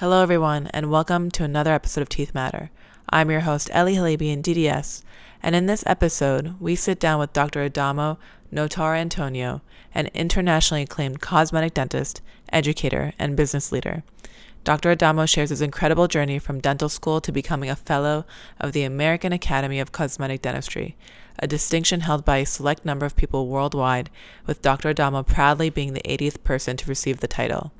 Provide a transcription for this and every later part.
Hello, everyone, and welcome to another episode of Teeth Matter. I'm your host, Ellie Halabi in DDS, and in this episode, we sit down with Dr. Adamo Notarantonio, an internationally acclaimed cosmetic dentist, educator, and business leader. Dr. Adamo shares his incredible journey from dental school to becoming a fellow of the American Academy of Cosmetic Dentistry, a distinction held by a select number of people worldwide, with Dr. Adamo proudly being the 80th person to receive the title.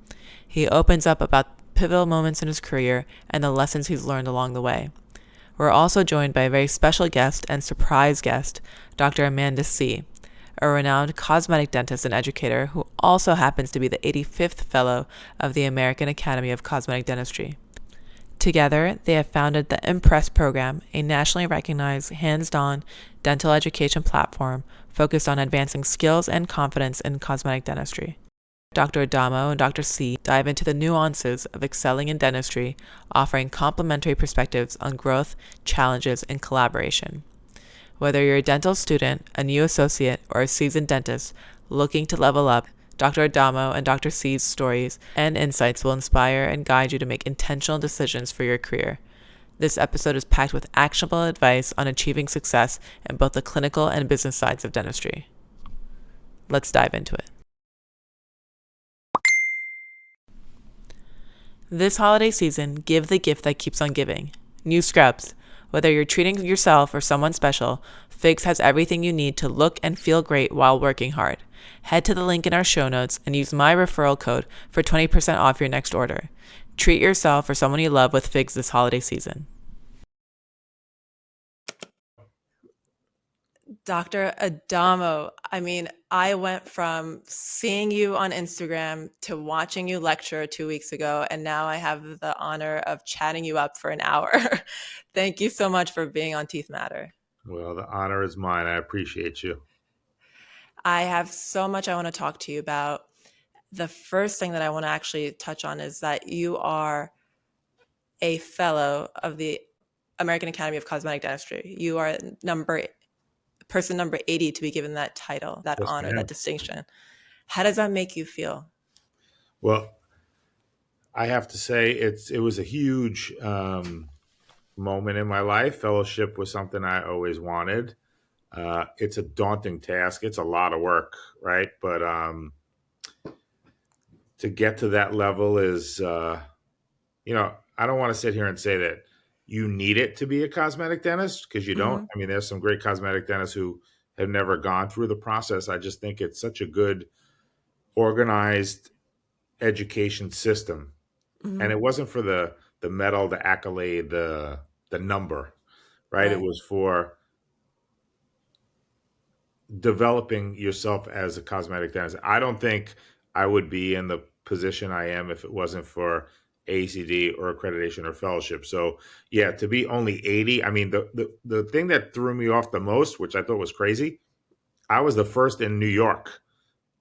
He opens up about pivotal moments in his career and the lessons he's learned along the way. We're also joined by a very special guest and surprise guest, Dr. Amanda Seay, a renowned cosmetic dentist and educator who also happens to be the 85th Fellow of the American Academy of Cosmetic Dentistry. Together, they have founded the Impress program, a nationally recognized hands-on dental education platform focused on advancing skills and confidence in cosmetic dentistry. Dr. Adamo and Dr. Seay dive into the nuances of excelling in dentistry, offering complementary perspectives on growth, challenges, and collaboration. Whether you're a dental student, a new associate, or a seasoned dentist looking to level up, Dr. Adamo and Dr. Seay's stories and insights will inspire and guide you to make intentional decisions for your career. This episode is packed with actionable advice on achieving success in both the clinical and business sides of dentistry. Let's dive into it. This holiday season, give the gift that keeps on giving. New scrubs. Whether you're treating yourself or someone special, Figs has everything you need to look and feel great while working hard. Head to the link in our show notes and use my referral code for 20% off your next order. Treat yourself or someone you love with Figs this holiday season. Dr. Adamo, I went from seeing you on Instagram to watching you lecture 2 weeks ago, and now I have the honor of chatting you up for an hour. Thank you so much for being on Teeth Matter. Well, the honor is mine. I appreciate you. I have so much I want to talk to you about. The first thing that I want to actually touch on is that you are a fellow of the American Academy of Cosmetic Dentistry. You are person number 80 to be given that title, that Yes, honor, ma'am. that distinction. How does that make you feel? Well, I have to say it was a huge moment in my life. Fellowship was something I always wanted. It's a daunting task. It's a lot of work, right? But to get to that level is, I don't want to sit here and say that you need it to be a cosmetic dentist because you don't. Mm-hmm. I mean, there's some great cosmetic dentists who have never gone through the process. I just think it's such a good, organized education system. Mm-hmm. And it wasn't for the medal, the accolade, the number, right? It Right. was for developing yourself as a cosmetic dentist. I don't think I would be in the position I am if it wasn't for AACD or accreditation or fellowship. So yeah, to be only 80, I mean the thing that threw me off the most, which I thought was crazy, I was the first in New York.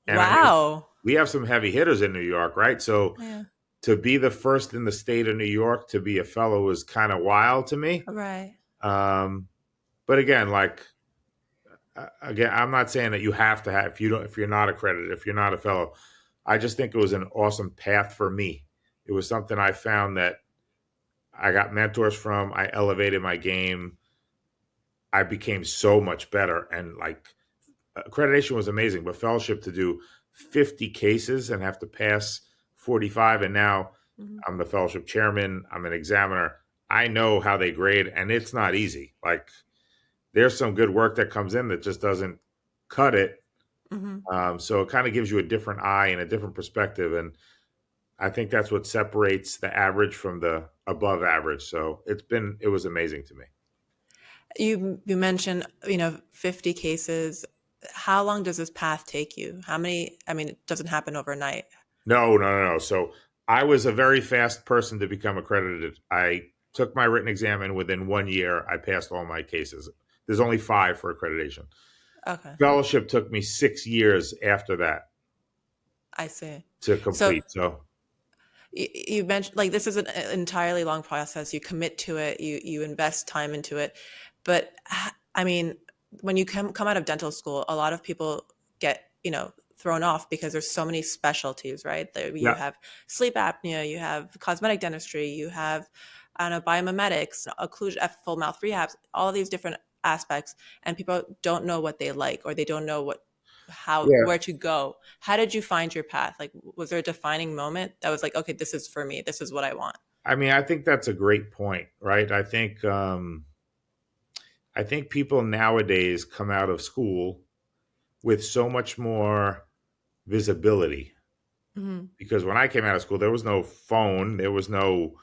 And I mean, Wow. we have some heavy hitters in New York, right? So Yeah. to be the first in the state of New York to be a fellow was kind of wild to me. Right. But again, I'm not saying that you have to have if you're not accredited, if you're not a fellow. I just think it was an awesome path for me. It was something I found that I got mentors from. I elevated my game. I became so much better, and accreditation was amazing, but fellowship to do 50 cases and have to pass 45, and now Mm-hmm. I'm the fellowship chairman. I'm an examiner. I know how they grade, and it's not easy. There's some good work that comes in that just doesn't cut it. Mm-hmm. So it kind of gives you a different eye and a different perspective. And I think that's what separates the average from the above average. So it was amazing to me. You mentioned, 50 cases. How long does this path take you? How many? It doesn't happen overnight. No. So I was a very fast person to become accredited. I took my written exam, and within 1 year, I passed all my cases. There's only 5 for accreditation. Okay. Fellowship took me 6 years after that I see. to So complete. So you mentioned this is an entirely long process. You commit to it, you invest time into it. But when you come out of dental school, a lot of people get, thrown off because there's so many specialties, right? You Yeah. have sleep apnea, you have cosmetic dentistry, you have, I don't know, biomimetics, occlusion, full mouth rehabs, all these different aspects, and people don't know what they like, or they don't know Yeah. where to go. How did you find your path? Like, was there a defining moment that was like, okay, this is for me, this is what I want? I mean, I think that's a great point, right? I think people nowadays come out of school with so much more visibility, Hmm. because when I came out of school, there was no phone, there was no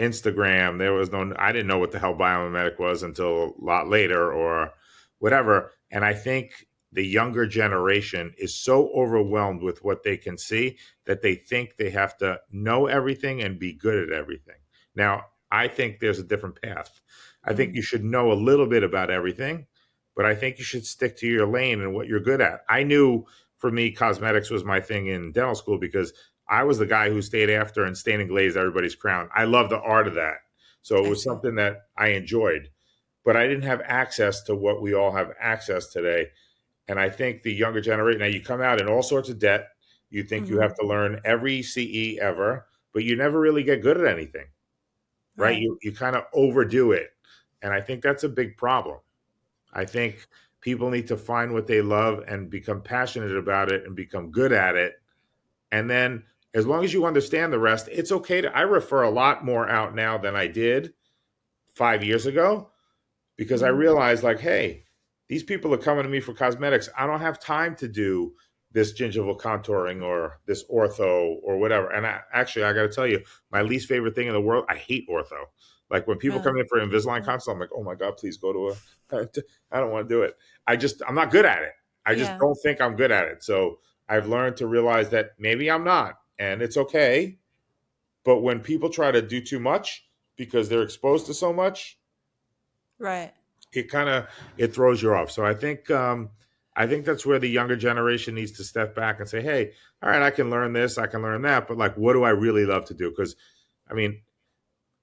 Instagram, there was no, I didn't know what the hell biomedic was until a lot later or whatever. And I think the younger generation is so overwhelmed with what they can see that they think they have to know everything and be good at everything. Now, I think there's a different path. I think Hmm. you should know a little bit about everything, but I think you should stick to your lane and what you're good at. I knew, for me, cosmetics was my thing in dental school because I was the guy who stayed after and stained and glazed everybody's crown. I love the art of that. So it I was see. something that I enjoyed, but I didn't have access to what we all have access today. And I think the younger generation, now you come out in all sorts of debt. You think you Hmm. have to learn every CE ever, but you never really get good at anything, right? Right. You kind of overdo it. And I think that's a big problem. I think people need to find what they love and become passionate about it and become good at it. And then as long as you understand the rest, it's okay to, I refer a lot more out now than I did 5 years ago, because I Hmm. realized, like, hey, these people are coming to me for cosmetics. I don't have time to do this gingival contouring or this ortho or whatever. And I got to tell you, my least favorite thing in the world, I hate ortho. Like when people come Really? in for Invisalign consult, I'm like, oh my God, please go to a, I don't want to do it. I'm not good at it. I just Yeah. don't think I'm good at it. So I've learned to realize that maybe I'm not, and it's okay. But when people try to do too much because they're exposed to so much, Right. it kind of, it throws you off. So I think that's where the younger generation needs to step back and say, hey, all right, I can learn this, I can learn that, but like, what do I really love to do? Because I mean,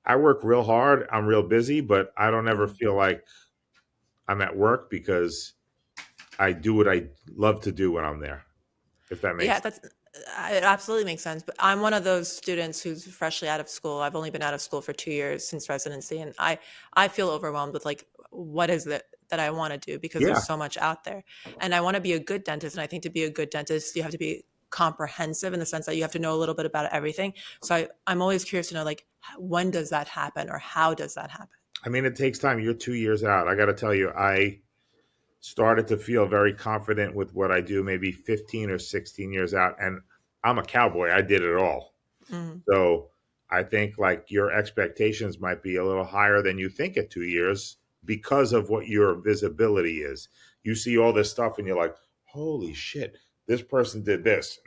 I work real hard, I'm real busy, but I don't ever Hmm. feel like I'm at work because I do what I love to do when I'm there, if that makes Yeah, sense. it absolutely makes sense. But I'm one of those students who's freshly out of school. I've only been out of school for 2 years since residency, and I feel overwhelmed with like, what is it that I want to do, because there's Yeah. so much out there, and I want to be a good dentist. And I think to be a good dentist, you have to be comprehensive in the sense that you have to know a little bit about everything. So I'm always curious to know, like, when does that happen, or how does that happen? I mean, it takes time. You're 2 years out. I got to tell you, I started to feel very confident with what I do maybe 15 or 16 years out. And I'm a cowboy. I did it all. Hmm. So I think like your expectations might be a little higher than you think at 2 years because of what your visibility is. You see all this stuff and you're like, holy shit, this person did this.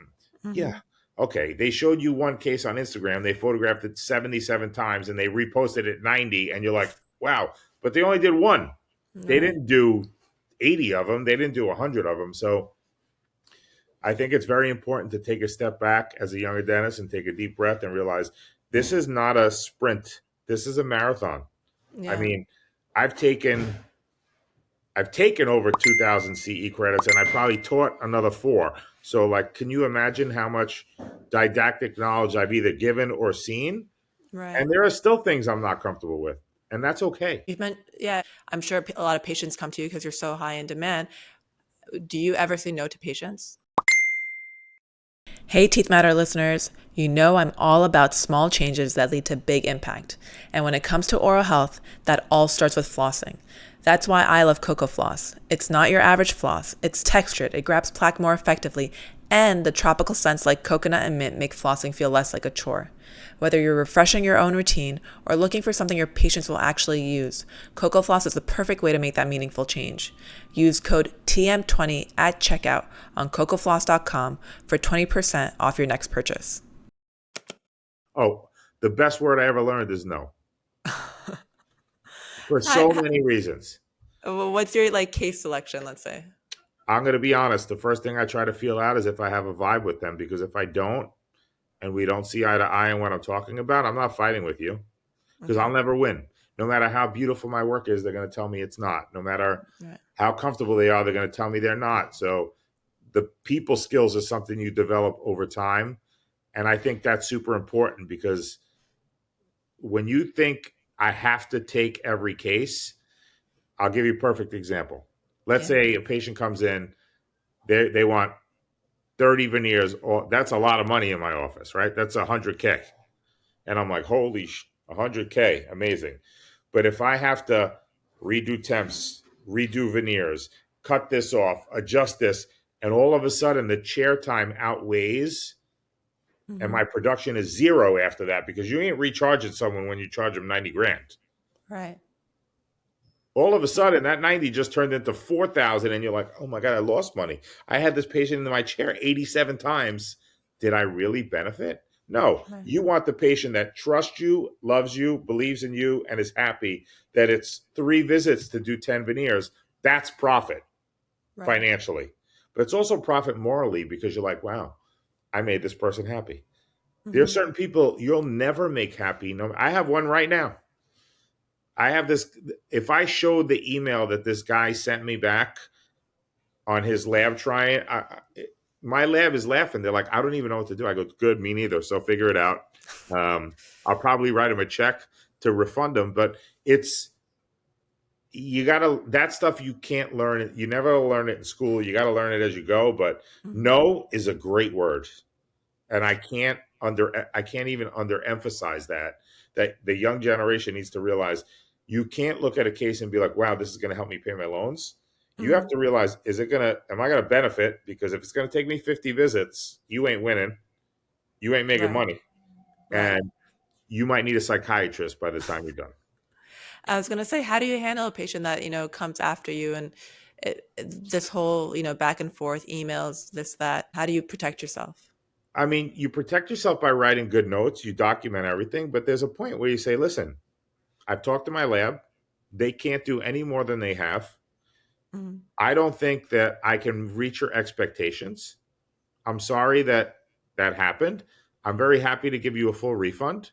Yeah. Hmm. Okay. They showed you one case on Instagram. They photographed it 77 times and they reposted it 90. And you're like, wow. But they only did one. They Right. didn't do 80 of them. They didn't do 100 of them. So I think it's very important to take a step back as a younger dentist and take a deep breath and realize this is not a sprint. This is a marathon. I Yeah. mean, I've taken I've taken over 2000 CE credits and I probably taught another 4. So like, can you imagine how much didactic knowledge I've either given or seen? Right. And there are still things I'm not comfortable with, and that's okay. You've meant, yeah. I'm sure a lot of patients come to you because you're so high in demand. Do you ever say no to patients? Hey, Teeth Matter listeners. You know I'm all about small changes that lead to big impact. And when it comes to oral health, that all starts with flossing. That's why I love Cocoa Floss. It's not your average floss. It's textured, it grabs plaque more effectively, and the tropical scents like coconut and mint make flossing feel less like a chore. Whether you're refreshing your own routine or looking for something your patients will actually use, Cocoa Floss is the perfect way to make that meaningful change. Use code TM20 at checkout on cocofloss.com for 20% off your next purchase. Oh, the best word I ever learned is no, for Hi, so many reasons. what's your like case selection, let's say? I'm going to be honest. The first thing I try to feel out is if I have a vibe with them, because if I don't and we don't see eye to eye on what I'm talking about, I'm not fighting with you because I'll Okay. never win. No matter how beautiful my work is, they're going to tell me it's not. No matter Right. how comfortable they are, they're going to tell me they're not. So the people skills is something you develop over time. And I think that's super important because when you think I have to take every case, I'll give you a perfect example. Let's Yeah. say a patient comes in, they want 30 veneers. Or that's a lot of money in my office, right? That's $100K. And I'm like, holy 100K, amazing. But if I have to redo temps, redo veneers, cut this off, adjust this, and all of a sudden the chair time outweighs and Hmm. my production is zero after that because you ain't recharging someone when you charge them 90 grand. Right. All of a sudden that 90 just turned into 4,000 and you're like, oh my God, I lost money. I had this patient in my chair 87 times. Did I really benefit? No. Right. You want the patient that trusts you, loves you, believes in you, and is happy that it's 3 visits to do 10 veneers. That's profit Right. financially. But it's also profit morally because you're like, wow, I made this person happy. There are Hmm. certain people you'll never make happy. No, I have one right now. I have this. If I showed the email that this guy sent me back on his lab trying, my lab is laughing. They're like, I don't even know what to do. I go, good, me neither. So figure it out. I'll probably write him a check to refund him, but it's you gotta that stuff you can't learn it. You never learn it in school. You got to learn it as you go. But Hmm. no is a great word, and I can't even underemphasize that the young generation needs to realize you can't look at a case and be like, wow, this is going to help me pay my loans. You have Hmm. to realize, am I going to benefit? Because if it's going to take me 50 visits, you ain't winning. You ain't making Right. money. Right. And you might need a psychiatrist by the time you're done. I was gonna say, how do you handle a patient that, comes after you and this whole, back and forth emails, this, that? How do you protect yourself? I mean, you protect yourself by writing good notes, you document everything, but there's a point where you say, listen, I've talked to my lab. They can't do any more than they have. Hmm. I don't think that I can reach your expectations. I'm sorry that that happened. I'm very happy to give you a full refund.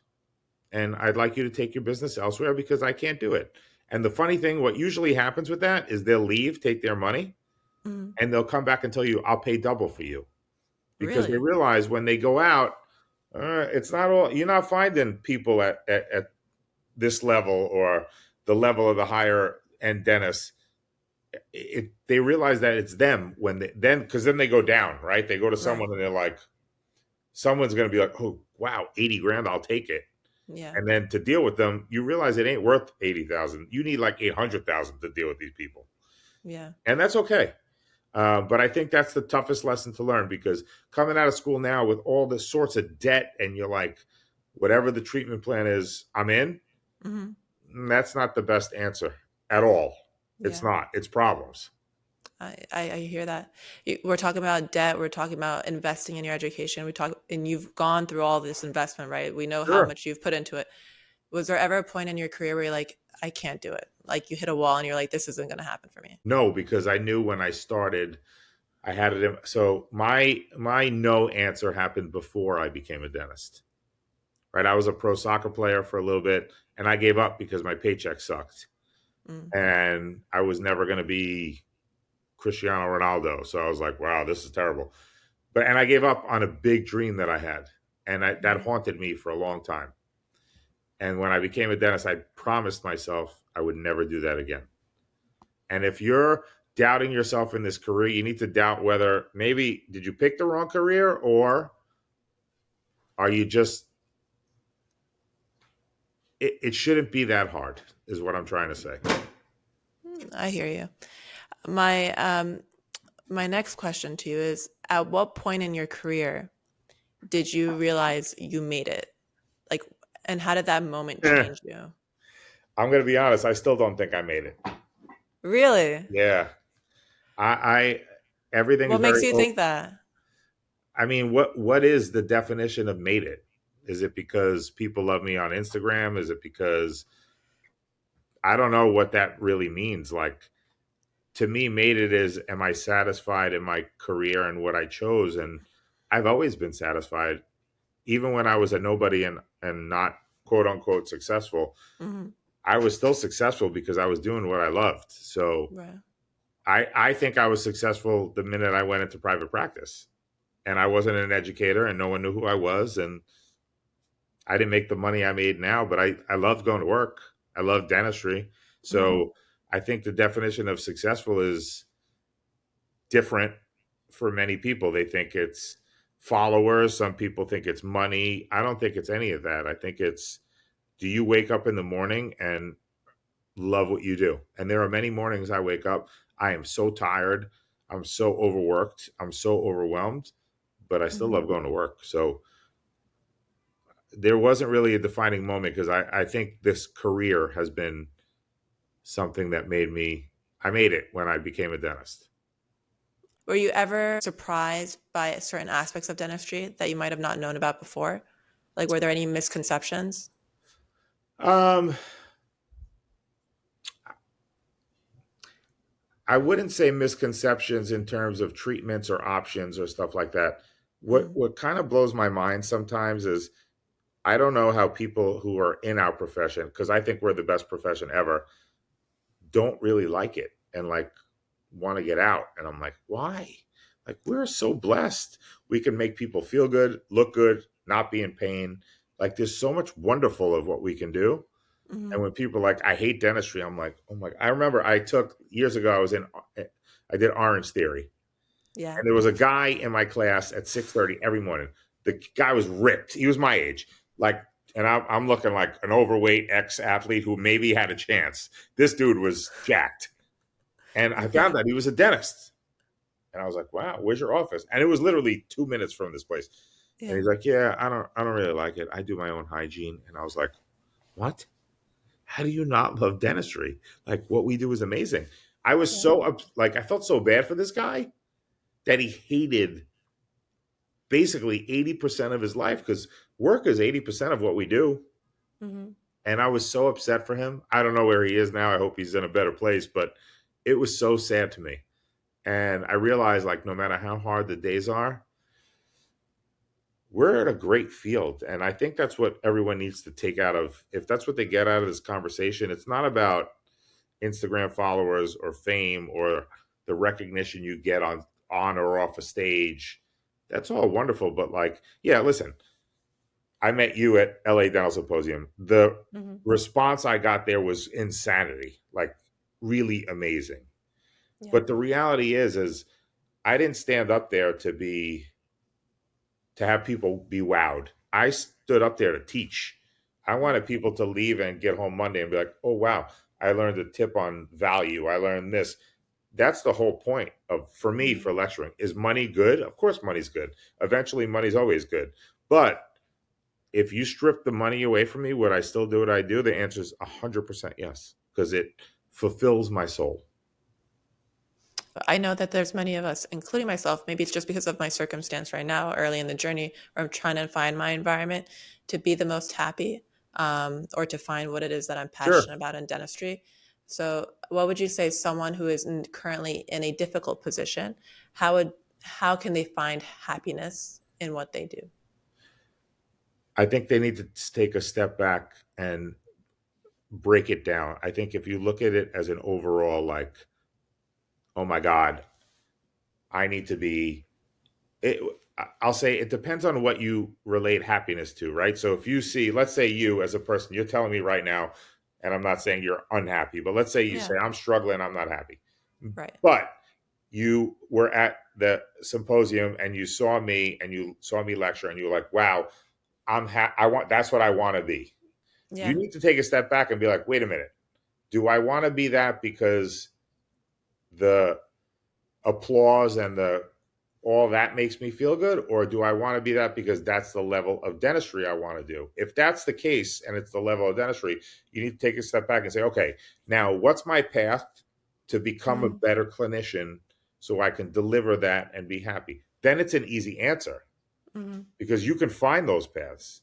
And I'd like you to take your business elsewhere because I can't do it. And the funny thing, what usually happens with that is they'll leave, take their money, Hmm. and they'll come back and tell you, I'll pay double for you. Because they Really? realize when they go out, it's not all, you're not finding people at this level or the level of the higher end dentists. They realize that it's them when because then they go down, right? They go to Right. someone and they're like, someone's going to be like, oh, wow, 80 grand, I'll take it. Yeah. And then to deal with them, you realize it ain't worth 80,000. You need like 800,000 to deal with these people. Yeah. And that's okay. But I think that's the toughest lesson to learn because coming out of school now with all the sorts of debt and you're like, whatever the treatment plan is, I'm in. Hmm. That's not the best answer at all. It's Yeah. not. It's problems. I hear that. We're talking about debt. We're talking about investing in your education. And you've gone through all this investment, right? We know how Sure. much you've put into it. Was there ever a point in your career where you're like, I can't do it? Like you hit a wall and you're like, this isn't going to happen for me. No, because I knew when I started, I had it in. So my no answer happened before I became a dentist. Right. I was a pro soccer player for a little bit and I gave up because my paycheck sucked. Mm. And I was never going to be Cristiano Ronaldo. So I was like, wow, this is terrible. And I gave up on a big dream that I had. And that Right. haunted me for a long time. And when I became a dentist, I promised myself I would never do that again. And if you're doubting yourself in this career, you need to doubt whether maybe did you pick the wrong career or are you just, it shouldn't be that hard, is what I'm trying to say. I hear you. My my next question to you is, at what point in your career did you realize you made it? Like, and how did that moment Eh, change you? I'm going to be honest. I still don't think I made it. Really? Yeah. I everything is What makes very, you think that? I mean, what is the definition of made it? Is it because people love me on Instagram? Is it because I don't know what that really means? Like to me, made it is am I satisfied in my career and what I chose? And I've always been satisfied, even when I was a nobody and not quote unquote successful. Hmm. I was still successful because I was doing what I loved. So Right. I think I was successful the minute I went into private practice, and I wasn't an educator, and no one knew who I was, and I didn't make the money I made now, but I loved going to work. I love dentistry. Mm-hmm. So I think the definition of successful is different for many people. They think it's followers. Some people think it's money. I don't think it's any of that. I think it's, do you wake up in the morning and love what you do? And there are many mornings I wake up, I am so tired. I'm so overworked. I'm so overwhelmed, but I still Mm-hmm. love going to work. So there wasn't really a defining moment because I think this career has been something that I made it when I became a dentist. Were you ever surprised by certain aspects of dentistry that you might have not known about before? Like, were there any misconceptions? Um, I wouldn't say misconceptions in terms of treatments or options or stuff like that. Mm-hmm. What kind of blows my mind sometimes is I don't know how people who are in our profession, because I think we're the best profession ever, don't really like it and like want to get out. And I'm like, why? Like, we're so blessed. We can make people feel good, look good, not be in pain. Like, there's so much wonderful of what we can do. Mm-hmm. And when people are like, I hate dentistry, I'm like, oh my, I remember I took years ago, I did Orange Theory. Yeah. And there was a guy in my class at 6:30 every morning. The guy was ripped. He was my age. Like, and I'm looking like an overweight ex-athlete who maybe had a chance. This dude was jacked. And I Yeah. found out he was a dentist. And I was like, wow, where's your office? And it was literally 2 minutes from this place. And Yeah. he's like, yeah, I don't really like it. I do my own hygiene. And I was like, what? How do you not love dentistry? Like, what we do is amazing. I was Yeah. so like, I felt so bad for this guy that he hated basically 80% of his life because work is 80% of what we do. Mm-hmm. And I was so upset for him. I don't know where he is now. I hope he's in a better place, but it was so sad to me. And I realized, like, no matter how hard the days are, we're in a great field. And I think that's what everyone needs to take out of, if that's what they get out of this conversation, it's not about Instagram followers or fame or the recognition you get on or off a stage. That's all wonderful, but like, yeah, listen, I met you at LA Dental Symposium. The Mm-hmm. response I got there was insanity, like really amazing. Yeah. But the reality is I didn't stand up there to have people be wowed. I stood up there to teach. I wanted people to leave and get home Monday and be like, oh wow, I learned a tip on value. I learned this. That's the whole point of, for me, Mm-hmm. for lecturing. Is money good? Of course money's good. Eventually money's always good. But if you strip the money away from me, would I still do what I do? The answer is 100% yes, because it fulfills my soul. I know that there's many of us, including myself, maybe it's just because of my circumstance right now, early in the journey, where I'm trying to find my environment to be the most happy, or to find what it is that I'm Sure. passionate about in dentistry. So, what would you say someone who is currently in a difficult position, how can they find happiness in what they do? I think they need to take a step back and break it down. I think if you look at it as an overall, like, oh my God, I need to be, it, I'll say it depends on what you relate happiness to, right? So if you see, let's say you as a person, you're telling me right now, and I'm not saying you're unhappy, but let's say you Yeah, say, I'm struggling, I'm not happy. right. But you were at the symposium and you saw me and you saw me lecture and you were like, wow, I want, that's what I want to be. You Yeah. need to take a step back and be like, wait a minute. Do I want to be that because the applause and the all that makes me feel good, or do I want to be that because that's the level of dentistry I want to do? If that's the case and it's the level of dentistry, you need to take a step back and say, okay, now what's my path to become a Mm-hmm. better clinician so I can deliver that and be happy? Then it's an easy answer Mm-hmm. because you can find those paths.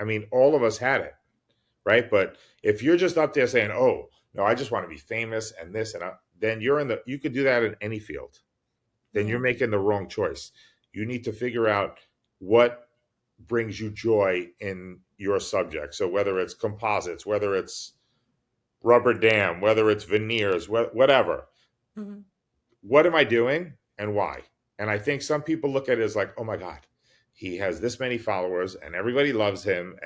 I mean, all of us had it, right? But if you're just up there saying, "Oh, no, I just want to be famous and this and then you could do that in any field. Then you're Yeah. making the wrong choice. You need to figure out what brings you joy in your subject. So whether it's composites, whether it's rubber dam, whether it's veneers, whatever. Mm-hmm. what am I doing and why? And I think some people look at it as like, oh my God, he has this many followers and everybody loves him.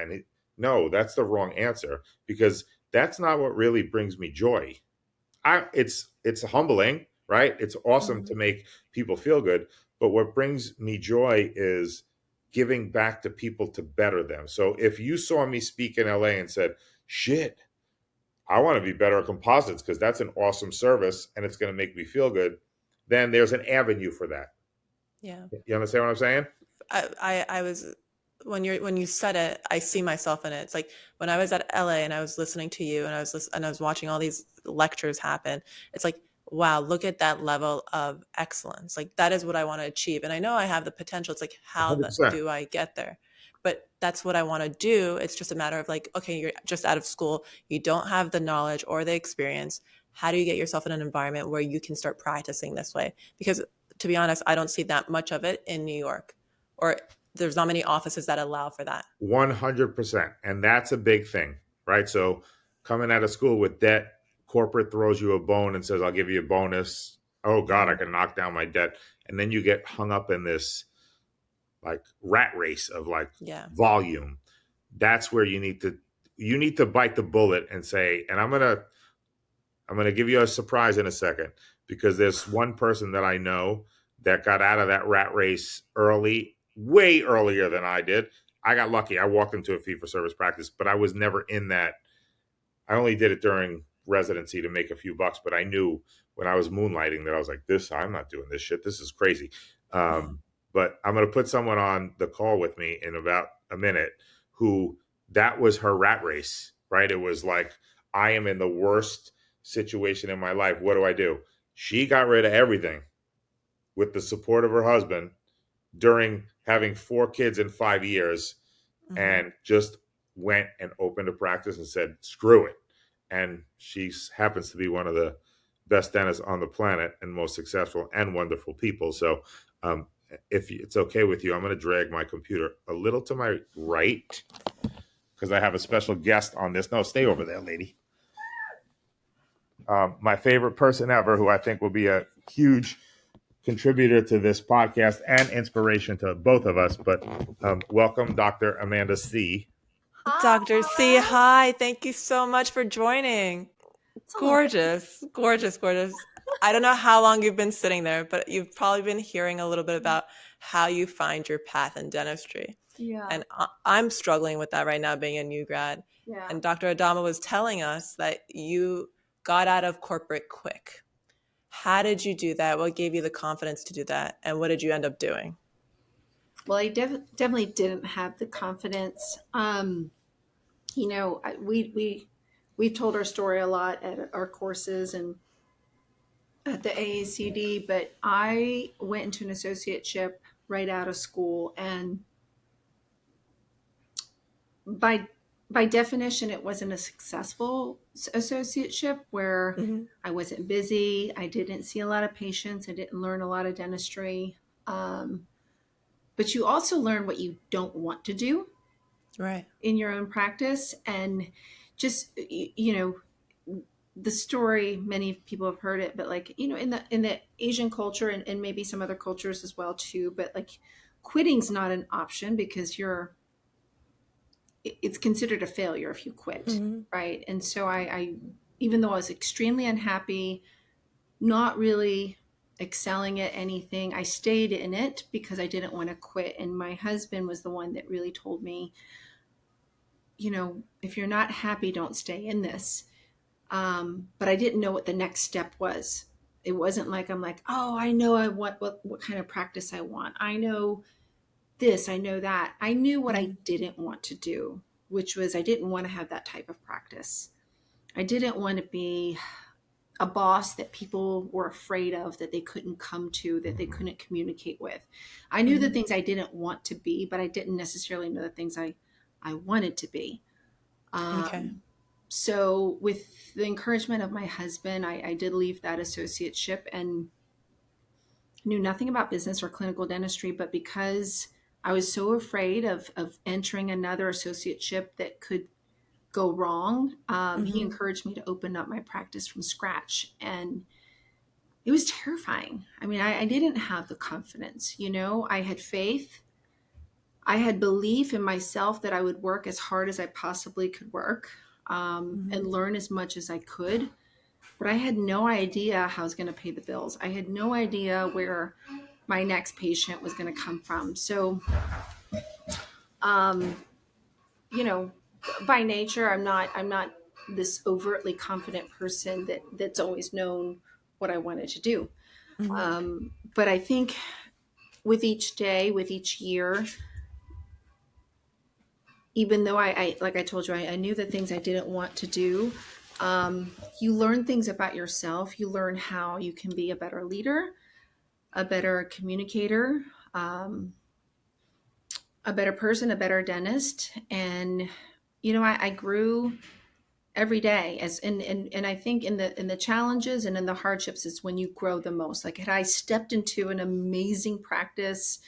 No, that's the wrong answer, because that's not what really brings me joy. It's humbling, right? It's awesome to make people feel good, but what brings me joy is giving back to people to better them. So if you saw me speak in LA and said, shit, I want to be better at composites because that's an awesome service and it's going to make me feel good, then there's an avenue for that. Yeah. You understand what I'm saying? I was when you said it, I see myself in it. It's like when I was at LA and I was listening to you and I was watching all these lectures happen. It's like, wow, look at that level of excellence. Like that is what I want to achieve. And I know I have the potential. It's like, do 100%. I get there? But that's what I want to do. It's just a matter of like, okay, you're just out of school. You don't have the knowledge or the experience. How do you get yourself in an environment where you can start practicing this way? Because to be honest, I don't see that much of it in New York, or there's not many offices that allow for that. 100%. And that's a big thing, right? So coming out of school with debt, corporate throws you a bone and says, I'll give you a bonus. Oh God, I can knock down my debt. And then you get hung up in this like rat race of like Yeah. volume. That's where you need to bite the bullet and say, and I'm gonna give you a surprise in a second, because there's one person that I know that got out of that rat race early, way earlier than I did. I got lucky. I walked into a fee for service practice, but I was never in that. I only did it during residency to make a few bucks, but I knew when I was moonlighting that I was like, I'm not doing this shit. This is crazy. But I'm going to put someone on the call with me in about a minute who that was her rat race, right? It was like, I am in the worst situation in my life. What do I do? She got rid of everything with the support of her husband during having 4 kids in 5 years, and just went and opened a practice and said, screw it. And she happens to be one of the best dentists on the planet and most successful and wonderful people. So if it's okay with you, I'm going to drag my computer a little to my right because I have a special guest on this. No, stay over there, lady. My favorite person ever, who I think will be a huge contributor to this podcast and inspiration to both of us. But welcome, Dr. Amanda Seay. Dr. Seay, hi. Thank you so much for joining. Gorgeous, gorgeous, gorgeous. I don't know how long you've been sitting there, but you've probably been hearing a little bit about how you find your path in dentistry. Yeah. And I'm struggling with that right now, being a new grad. Yeah. And Dr. Adamo was telling us that you got out of corporate quick. How did you do that? What gave you the confidence to do that? And what did you end up doing? Well, I definitely didn't have the confidence. We've told our story a lot at our courses and at the AACD, but I went into an associateship right out of school, and by definition, it wasn't a successful associateship where I wasn't busy. I didn't see a lot of patients. I didn't learn a lot of dentistry. But you also learn what you don't want to do in your own practice. And just, the story, many people have heard it, but like, in the Asian culture and maybe some other cultures as well too, but like quitting's not an option because it's considered a failure if you quit. Right. And so I, even though I was extremely unhappy, not really excelling at anything, I stayed in it because I didn't want to quit. And my husband was the one that really told me, if you're not happy, don't stay in this. But I didn't know what the next step was. It wasn't like, I'm like, oh, I know I want what kind of practice I want. I know this, I know that. I knew what I didn't want to do, which was I didn't want to have that type of practice. I didn't want to be a boss that people were afraid of, that they couldn't come to, that they couldn't communicate with. I knew the things I didn't want to be, but I didn't necessarily know the things I wanted to be. So with the encouragement of my husband, I did leave that associateship and knew nothing about business or clinical dentistry, but because I was so afraid of entering another associateship that could go wrong, he encouraged me to open up my practice from scratch. And it was terrifying. I mean, I didn't have the confidence, you know, I had faith. I had belief in myself that I would work as hard as I possibly could work, and learn as much as I could. But I had no idea how I was going to pay the bills. I had no idea where my next patient was going to come from. So, um, you know, by nature, I'm not this overtly confident person that's always known what I wanted to do. But I think with each day, with each year, even though I like I told you, I knew the things I didn't want to do. You learn things about yourself. You learn how you can be a better leader, a better communicator, um, a better person, a better dentist. And, you know, I grew every day and I think in the challenges and in the hardships is when you grow the most. Like had I stepped into an amazing practice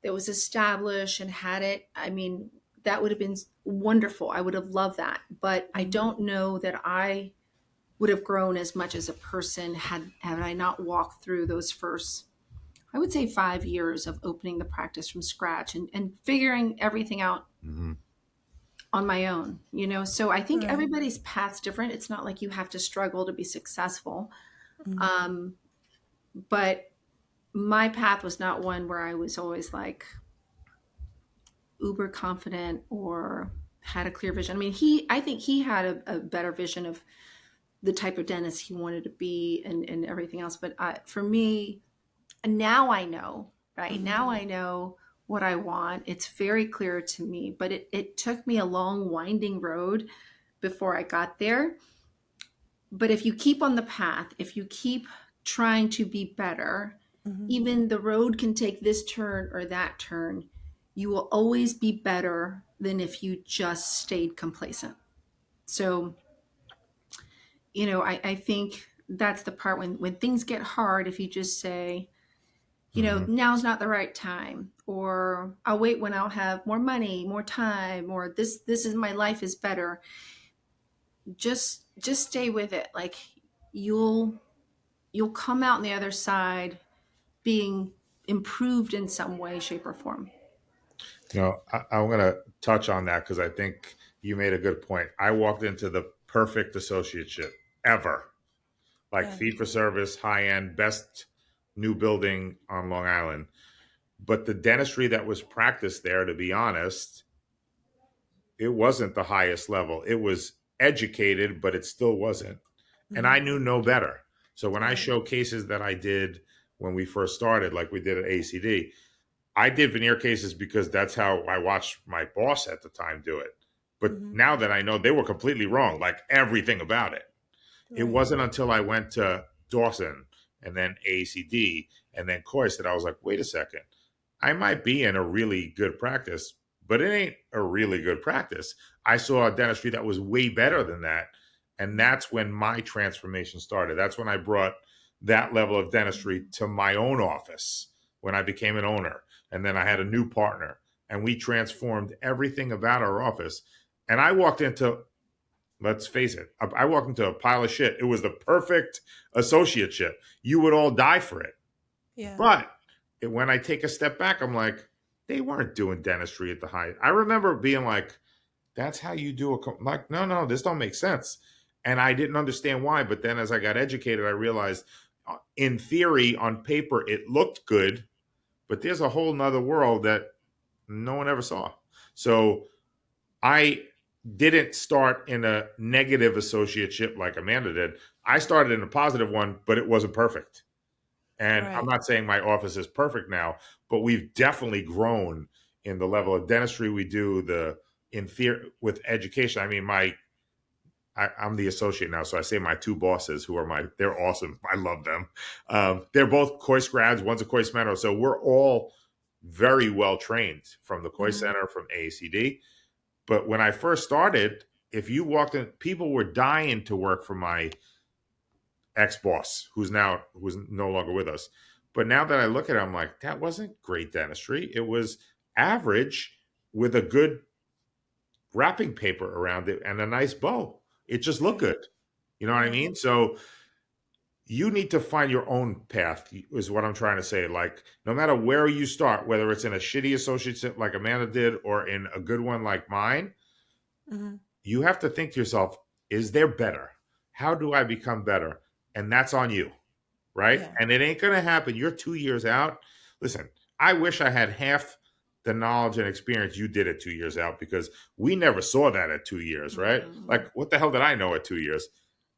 that was established and had it, I mean, that would have been wonderful. I would have loved that. But I don't know that I would have grown as much as a person had I not walked through those first, I would say, 5 years of opening the practice from scratch and figuring everything out Mm-hmm. on my own, you know? So I think Right. everybody's path's different. It's not like you have to struggle to be successful. Mhm. But my path was not one where I was always like uber confident or had a clear vision. I mean, I think he had a better vision of the type of dentist he wanted to be and everything else. But for me, now I know, right? Now I know what I want. It's very clear to me, but it took me a long, winding road before I got there. But if you keep on the path, if you keep trying to be better, even the road can take this turn or that turn, you will always be better than if you just stayed complacent. So, you know, I think that's the part when things get hard, if you just say, you know, Mm-hmm. now's not the right time, or I'll wait when I'll have more money, more time, or this is my life is better. Just stay with it. Like you'll you'll come out on the other side being improved in some way, shape, or form. You know, I'm going to touch on that because I think you made a good point. I walked into the perfect associateship ever, like Yeah. fee for service, high end, best new building on Long Island. But the dentistry that was practiced there, to be honest, it wasn't the highest level. It was educated, but it still wasn't. And I knew no better. So when I Right. show cases that I did when we first started, like we did at AACD, I did veneer cases because that's how I watched my boss at the time do it. But now that I know they were completely wrong, like everything about it. It Right. wasn't until I went to Dawson and then AACD and then Coyce that I was like, wait a second, I might be in a really good practice, but it ain't a really good practice. I saw a dentistry that was way better than that. And that's when my transformation started. That's when I brought that level of dentistry to my own office when I became an owner. And then I had a new partner and we transformed everything about our office. And I walked into, let's face it, I walked into a pile of shit. It was the perfect associateship. You would all die for it. Yeah. But when I take a step back, I'm like, they weren't doing dentistry at the height. I remember being like, that's how you do a, like, no, this don't make sense. And I didn't understand why. But then as I got educated, I realized in theory, on paper, it looked good, but there's a whole nother world that no one ever saw. So I didn't start in a negative associateship like Amanda did. I started in a positive one, but it wasn't perfect. And I'm Right. not saying my office is perfect now, but we've definitely grown in the level of dentistry we do, the in theory with education. I mean, I'm the associate now, so I say my two bosses who are they're awesome. I love them. They're both Coyce grads. One's a Coyce mentor, so we're all very well trained from the Coyce Center, from AACD. But when I first started, if you walked in, people were dying to work for my ex-boss who's no longer with us. But now that I look at it, I'm like, that wasn't great dentistry. It was average with a good wrapping paper around it and a nice bow. It just looked Right. good. You know what I Right. mean? So you need to find your own path, is what I'm trying to say. Like, no matter where you start, whether it's in a shitty associateship like Amanda did or in a good one like mine, you have to think to yourself, is there better? How do I become better? And that's on you, right? Yeah. And it ain't going to happen. You're 2 years out. Listen, I wish I had half the knowledge and experience you did at 2 years out, because we never saw that at 2 years, right? Like, what the hell did I know at 2 years?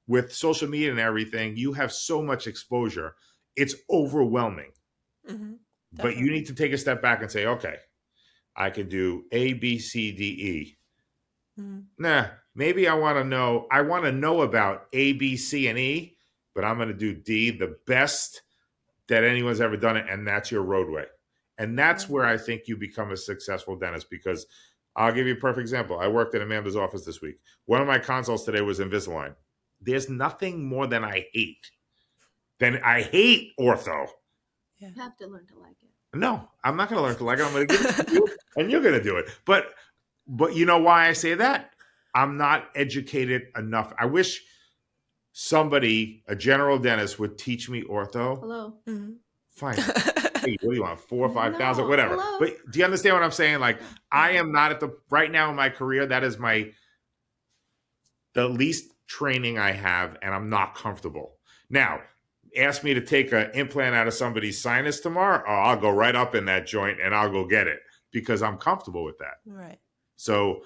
With social media and everything, you have so much exposure. It's overwhelming. But you need to take a step back and say, okay, I can do A, B, C, D, E. Nah, maybe I want to know about A, B, C, and E, but I'm going to do D, the best that anyone's ever done it, and that's your roadway. And that's where I think you become a successful dentist, because I'll give you a perfect example. I worked in Amanda's office this week. One of my consults today was Invisalign. There's nothing more than I hate ortho. You have to learn to like it. No, I'm not going to learn to like it. I'm going to give it to you, and you're going to do it. But you know why I say that? I'm not educated enough. I wish somebody, a general dentist, would teach me ortho. Hello. Fine. Hey, what do you want? 4,000 or 5,000, No, whatever. hello. But do you understand what I'm saying? Like, I am not right now in my career, that is the least training I have, and I'm not comfortable. Now, ask me to take an implant out of somebody's sinus tomorrow, I'll go right up in that joint and I'll go get it, because I'm comfortable with that. Right. So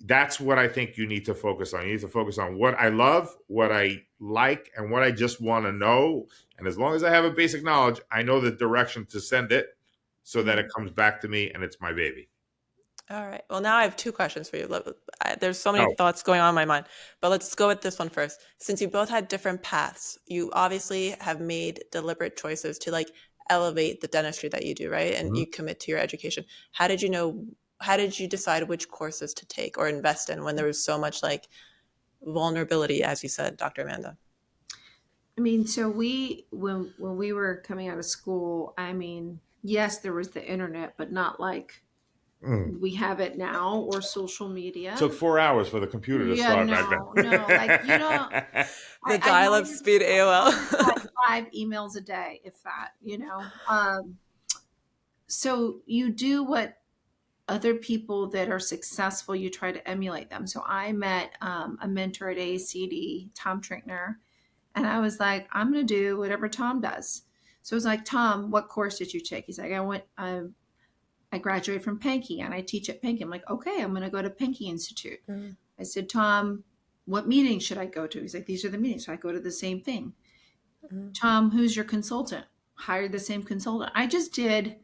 that's what I think you need to focus on. You need to focus on what I love, what I like, and what I just want to know. And as long as I have a basic knowledge, I know the direction to send it so that it comes back to me and it's my baby. All right. Well, now I have 2 questions for you. There's so many thoughts going on in my mind, but let's go with this one first. Since you both had different paths, you obviously have made deliberate choices to like elevate the dentistry that you do, right? And you commit to your education. How did you decide which courses to take or invest in when there was so much like vulnerability, as you said, Dr. Amanda? I mean, so when we were coming out of school, I mean, yes, there was the internet, but not like we have it now, or social media. It took 4 hours for the computer to start back then. No, like, you know, the dial-up speed AOL. 5 emails a day, if that, you know. So you do what other people that are successful, you try to emulate them. So I met a mentor at AACD, Tom Trinkner, and I was like, I'm going to do whatever Tom does. So I was like, Tom, what course did you take? He's like, I graduated from Pankey and I teach at Pankey. I'm like, okay, I'm going to go to Pankey Institute. I said, Tom, what meeting should I go to? He's like, these are the meetings. So I go to the same thing. Tom, who's your consultant? Hired the same consultant. I just did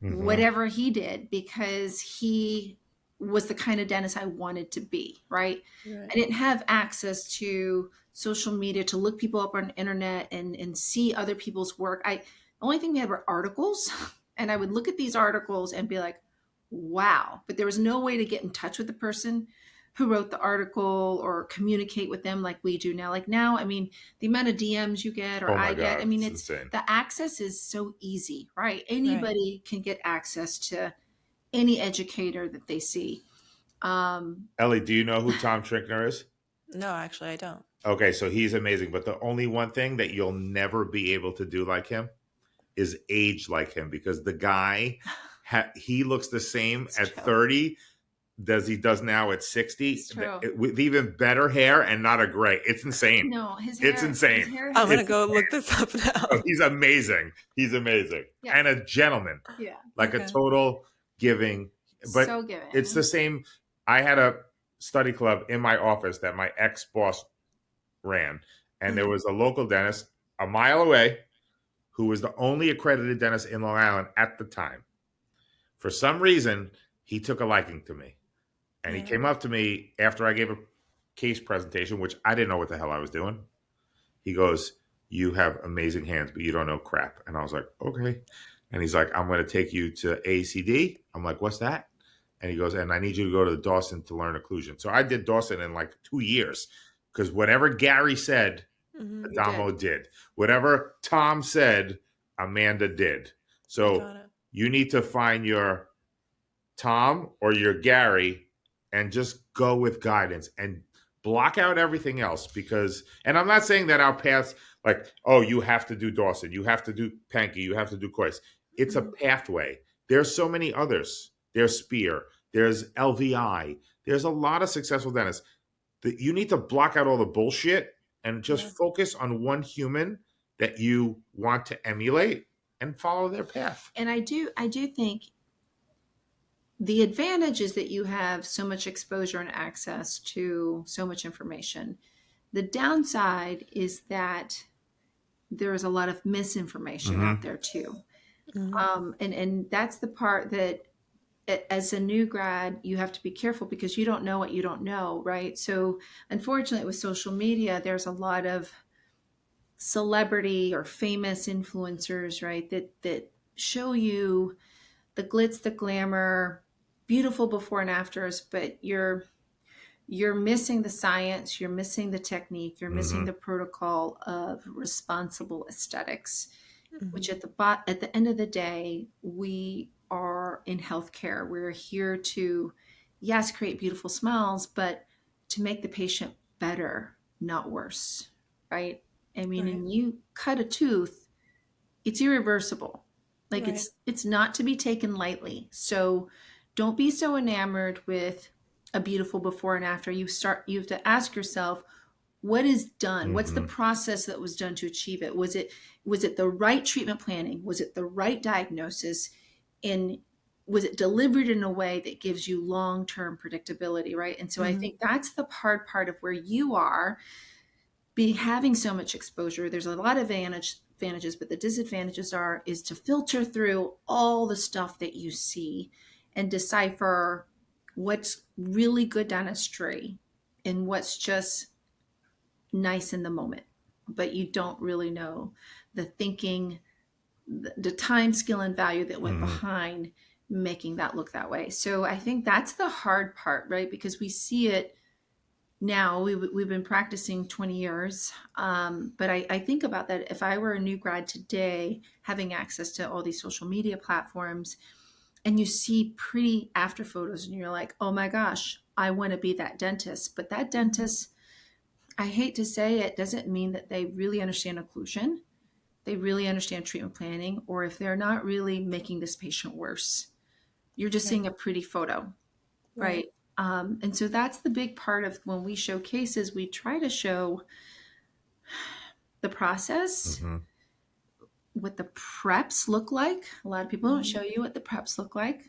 whatever he did because he was the kind of dentist I wanted to be, right? I didn't have access to social media to look people up on the internet and see other people's work. The only thing we had were articles, and I would look at these articles and be like, wow, but there was no way to get in touch with the person who wrote the article or communicate with them like we do now. Like now, I mean, the amount of DMs you get or I get, I mean, it's insane. The access is so easy, right? Anybody can get access to any educator that they see. Ellie, do you know who Tom Trinkner is? No, actually, I don't. Okay, so he's amazing. But the only one thing that you'll never be able to do like him is age like him, because the guy, he looks the same at 30 as he does now at 60, with even better hair and not a gray. It's insane. No, his hair. It's insane. I'm going to go look this up now. Oh, he's amazing. He's amazing. Yeah. And a gentleman. Yeah. Like a total giving. But so giving. It's the same. I had a study club in my office that my ex-boss ran. And there was a local dentist a mile away who was the only accredited dentist in Long Island at the time. For some reason, he took a liking to me. And he came up to me after I gave a case presentation, which I didn't know what the hell I was doing. He goes, you have amazing hands, but you don't know crap. And I was like, okay. And he's like, I'm going to take you to AACD. I'm like, what's that? And he goes, and I need you to go to the Dawson to learn occlusion. So I did Dawson in like 2 years, because whatever Gary said, Adamo did. Whatever Tom said, Amanda did. So you need to find your Tom or your Gary and just go with guidance and block out everything else, because, and I'm not saying that our paths, Like, oh, you have to do Dawson, you have to do Pankey, you have to do Coyce. It's a pathway. There's so many others. There's Spear, there's LVI. There's a lot of successful dentists. That you need to block out all the bullshit and just focus on one human that you want to emulate and follow their path. And I do think the advantage is that you have so much exposure and access to so much information. The downside is that there is a lot of misinformation out there too. And that's the part that as a new grad, you have to be careful because you don't know what you don't know, right? So unfortunately with social media, there's a lot of celebrity or famous influencers, right? That show you the glitz, the glamour, beautiful before and afters, but you're missing the science, you're missing the technique, you're missing the protocol of responsible aesthetics, which at the end of the day, we are in healthcare. We're here to, yes, create beautiful smiles, but to make the patient better, not worse, right? I mean, and you cut a tooth, it's irreversible. Like it's not to be taken lightly. So don't be so enamored with a beautiful before and after. You have to ask yourself, what is done? What's the process that was done to achieve it? Was it the right treatment planning? Was it the right diagnosis? And was it delivered in a way that gives you long-term predictability, right? And so I think that's the hard part of where you are having so much exposure. There's a lot of advantages, but the disadvantages is to filter through all the stuff that you see and decipher what's really good dentistry and what's just nice in the moment, but you don't really know the thinking, the time, skill, and value that went behind making that look that way. So I think that's the hard part, right? Because we see it now. We've been practicing 20 years, but I think about that. If I were a new grad today, having access to all these social media platforms, and you see pretty after photos and you're like, oh my gosh, I want to be that dentist. But that dentist, I hate to say it, doesn't mean that they really understand occlusion. They really understand treatment planning, or if they're not really making this patient worse. You're just seeing a pretty photo, right? And so that's the big part of when we show cases, we try to show the process, what the preps look like. A lot of people don't show you what the preps look like,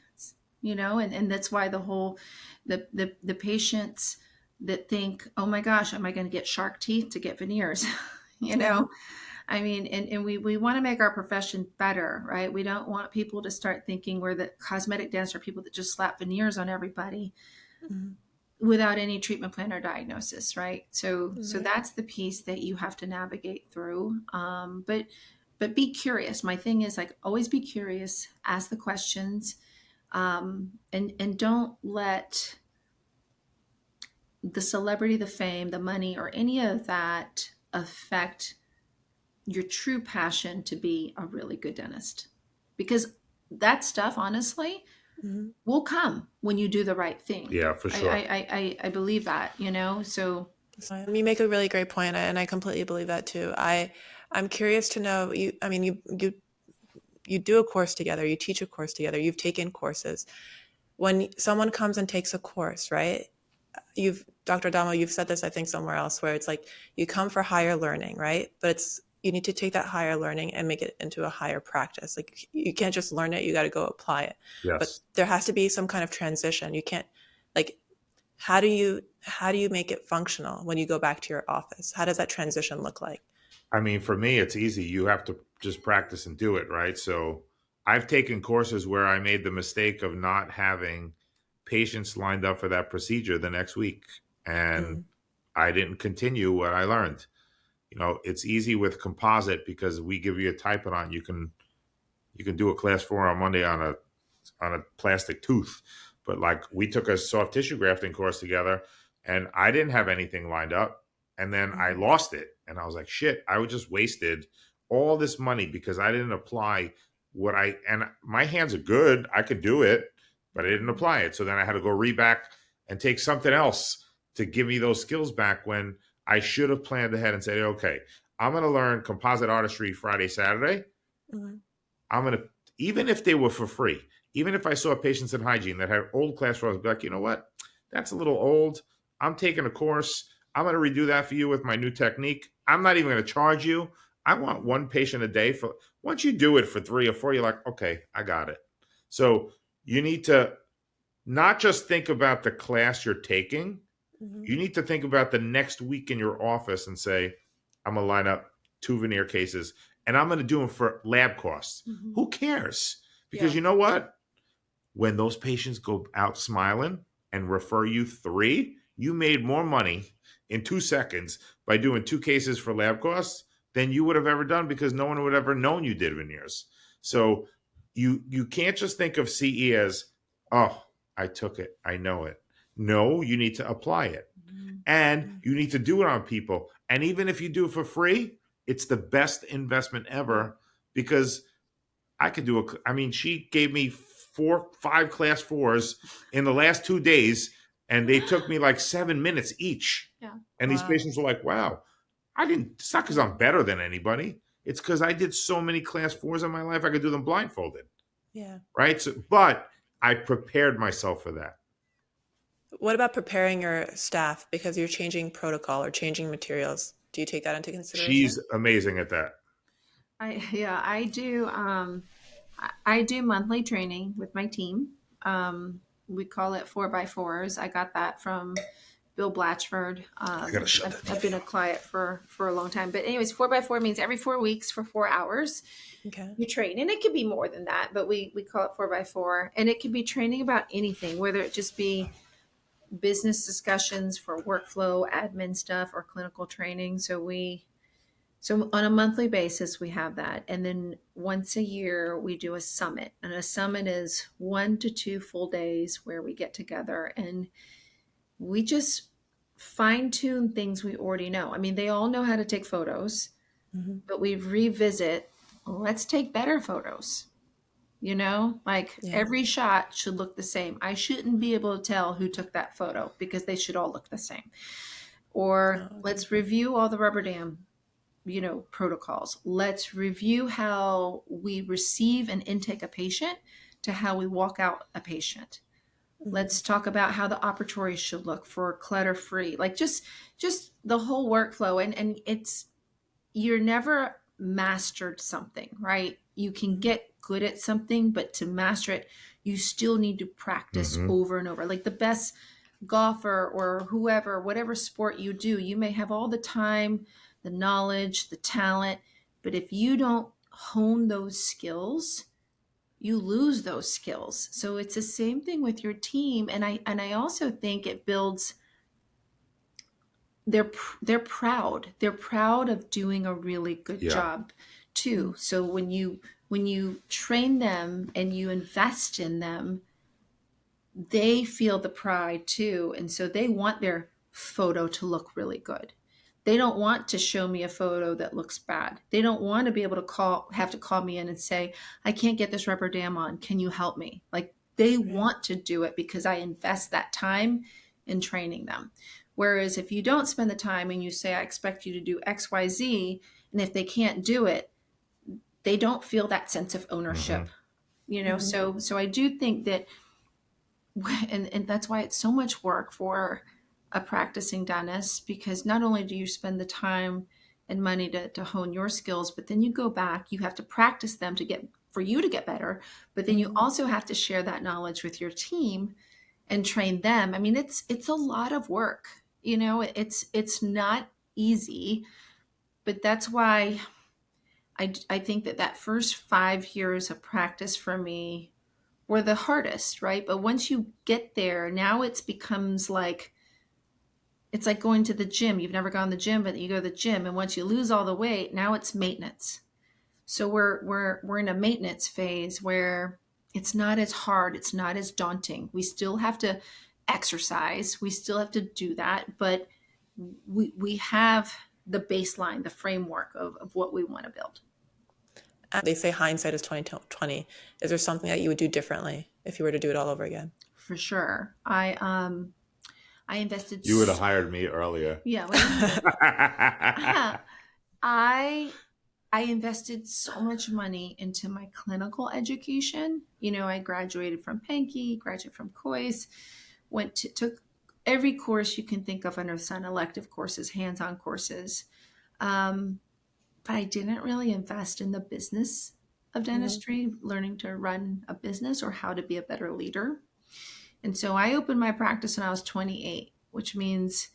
you know, and that's why the patients that think, oh my gosh, am I going to get shark teeth to get veneers? You know, I mean, and we want to make our profession better, right? We don't want people to start thinking we're the cosmetic dentists are people that just slap veneers on everybody without any treatment plan or diagnosis, right? So that's the piece that you have to navigate through. But be curious. My thing is like, always be curious, ask the questions, and don't let the celebrity, the fame, the money, or any of that affect your true passion to be a really good dentist. Because that stuff, honestly, will come when you do the right thing. Yeah, for sure. I believe that, you know, so. You make a really great point, and I completely believe that too. I'm curious to know, you do a course together, you teach a course together, you've taken courses. When someone comes and takes a course, right? Dr. Adamo, you've said this, I think, somewhere else, where it's like you come for higher learning, right? But you need to take that higher learning and make it into a higher practice. Like you can't just learn it, you got to go apply it. Yes. But there has to be some kind of transition. You can't, like, how do you make it functional when you go back to your office? How does that transition look like? I mean, for me, it's easy. You have to just practice and do it, right? So I've taken courses where I made the mistake of not having patients lined up for that procedure the next week. And I didn't continue what I learned. You know, it's easy with composite because we give you a type on. You can do a class 4 on Monday on a plastic tooth. But like we took a soft tissue grafting course together and I didn't have anything lined up. And then I lost it. And I was like, shit, I just wasted all this money because I didn't apply and my hands are good. I could do it, but I didn't apply it. So then I had to go back and take something else to give me those skills back when I should have planned ahead and said, okay, I'm going to learn composite artistry Friday, Saturday. Mm-hmm. I'm going to, even if they were for free, even if I saw patients in hygiene that had old class photos, I'd be like, you know what? That's a little old. I'm taking a course. I'm going to redo that for you with my new technique. I'm not even going to charge you. I want one patient a day. For once you do it for 3 or 4, you're like, okay, I got it. So you need to not just think about the class you're taking. Mm-hmm. You need to think about the next week in your office and say, I'm going to line up 2 veneer cases and I'm going to do them for lab costs. Mm-hmm. Who cares? Because you know what? When those patients go out smiling and refer you 3, you made more money in 2 seconds by doing 2 cases for lab costs than you would have ever done, because no one would have ever known you did veneers. So you can't just think of CE as, oh, I took it, I know it. No, you need to apply it. And you need to do it on people. And even if you do it for free, it's the best investment ever, because I could do she gave me 5 class 4s in the last 2 days, and they took me like 7 minutes each. Yeah. And these patients were like, wow, it's not because I'm better than anybody. It's because I did so many class 4s in my life, I could do them blindfolded. Yeah. Right. So, but I prepared myself for that. What about preparing your staff because you're changing protocol or changing materials? Do you take that into consideration? She's amazing at that. I do. I do monthly training with my team. We call it 4x4s. I got that from Bill Blatchford. I've been a client for a long time. But anyways, 4x4 means every 4 weeks for 4 hours. Okay. You train, and it could be more than that, but we call it 4x4, and it could be training about anything, whether it just be business discussions for workflow, admin stuff, or clinical training. So on a monthly basis, we have that. And then once a year, we do a summit. And a summit is 1 to 2 full days where we get together and we just fine tune things we already know. I mean, they all know how to take photos, but we revisit, let's take better photos. Every shot should look the same. I shouldn't be able to tell who took that photo because they should all look the same. Or let's review all the rubber dam, protocols. Let's review how we receive and intake a patient to how we walk out a patient. Let's talk about how the operatory should look for clutter-free, like just the whole workflow. And you're never mastered something, right? You can get good at something, but to master it, you still need to practice over and over. Like the best golfer or whoever, whatever sport you do, you may have all the time, the knowledge, the talent, but if you don't hone those skills, you lose those skills. So it's the same thing with your team. And I also think it builds, they're proud. They're proud of doing a really good job too. So when you train them and you invest in them, they feel the pride too. And so they want their photo to look really good. They don't want to show me a photo that looks bad. They don't want to be able to have to call me in and say, I can't get this rubber dam on. Can you help me? Like they want to do it because I invest that time in training them. Whereas if you don't spend the time and you say, I expect you to do X, Y, Z, and if they can't do it, they don't feel that sense of ownership, So I do think that, and that's why it's so much work for a practicing dentist, because not only do you spend the time and money to hone your skills, but then you go back, you have to practice them for you to get better, but then you also have to share that knowledge with your team and train them. I mean, it's a lot of work, it's not easy, but that's why I think that first 5 years of practice for me were the hardest, right? But once you get there, now it becomes like, it's like going to the gym. You've never gone to the gym, but you go to the gym, and once you lose all the weight, now it's maintenance. So we're in a maintenance phase where it's not as hard, it's not as daunting. We still have to exercise, we still have to do that, but we have the baseline, the framework of what we want to build. They say hindsight is 20/20. Is there something that you would do differently if you were to do it all over again? For sure. I invested. You would have hired me earlier. Yeah. I invested so much money into my clinical education. I graduated from Pankey, graduated from Coyce, took every course you can think of under the sun, elective courses, hands-on courses. But I didn't really invest in the business of dentistry, learning to run a business or how to be a better leader. And so I opened my practice when I was 28, which means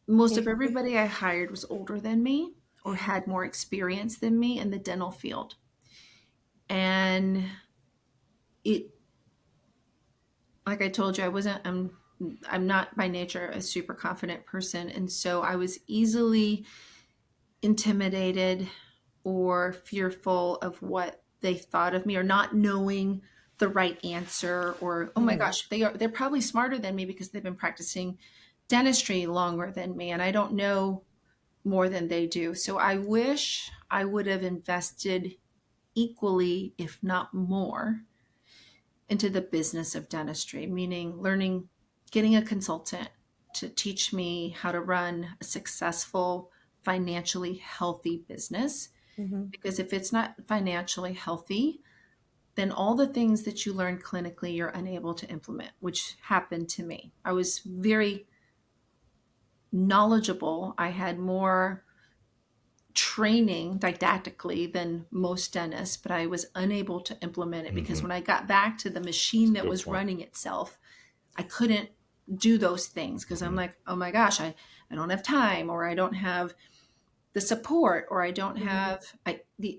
most of everybody I hired was older than me or had more experience than me in the dental field. And like I told you, I'm not by nature a super confident person. And so I was easily intimidated or fearful of what they thought of me, or not knowing the right answer, or, oh my gosh, they're probably smarter than me because they've been practicing dentistry longer than me and I don't know more than they do. So I wish I would have invested equally, if not more, into the business of dentistry, meaning getting a consultant to teach me how to run a successful, financially healthy business. Because if it's not financially healthy, then all the things that you learn clinically, you're unable to implement, which happened to me. I was very knowledgeable. I had more training didactically than most dentists, but I was unable to implement it because when I got back to the machine that was running itself, I couldn't do those things because I'm like, oh my gosh, I don't have time, or I don't have the support, or I don't have,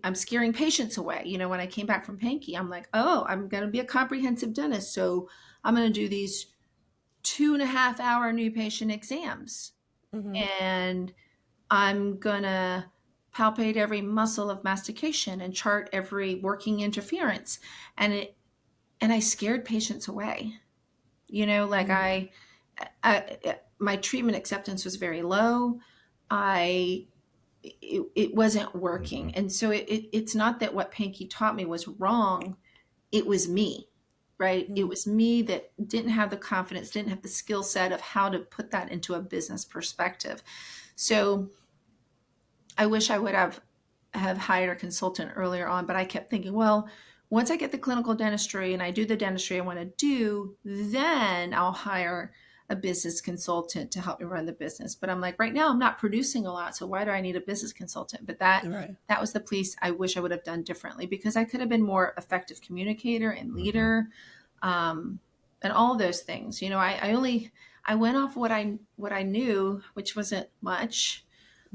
I'm scaring patients away. When I came back from Pankey, I'm like, oh, I'm going to be a comprehensive dentist. So I'm going to do these 2.5-hour new patient exams. And I'm going to palpate every muscle of mastication and chart every working interference. And I scared patients away. Like I my treatment acceptance was very low. It wasn't working. And so it's not that what Pankey taught me was wrong. It was me, right? It was me that didn't have the confidence, didn't have the skill set of how to put that into a business perspective. So I wish I would have hired a consultant earlier on, but I kept thinking, well, once I get the clinical dentistry and I do the dentistry I want to do, then I'll hire a business consultant to help me run the business. But I'm like, right now I'm not producing a lot, so why do I need a business consultant? But that was the piece I wish I would have done differently, because I could have been more effective communicator and leader, and all those things. I went off what I knew, which wasn't much.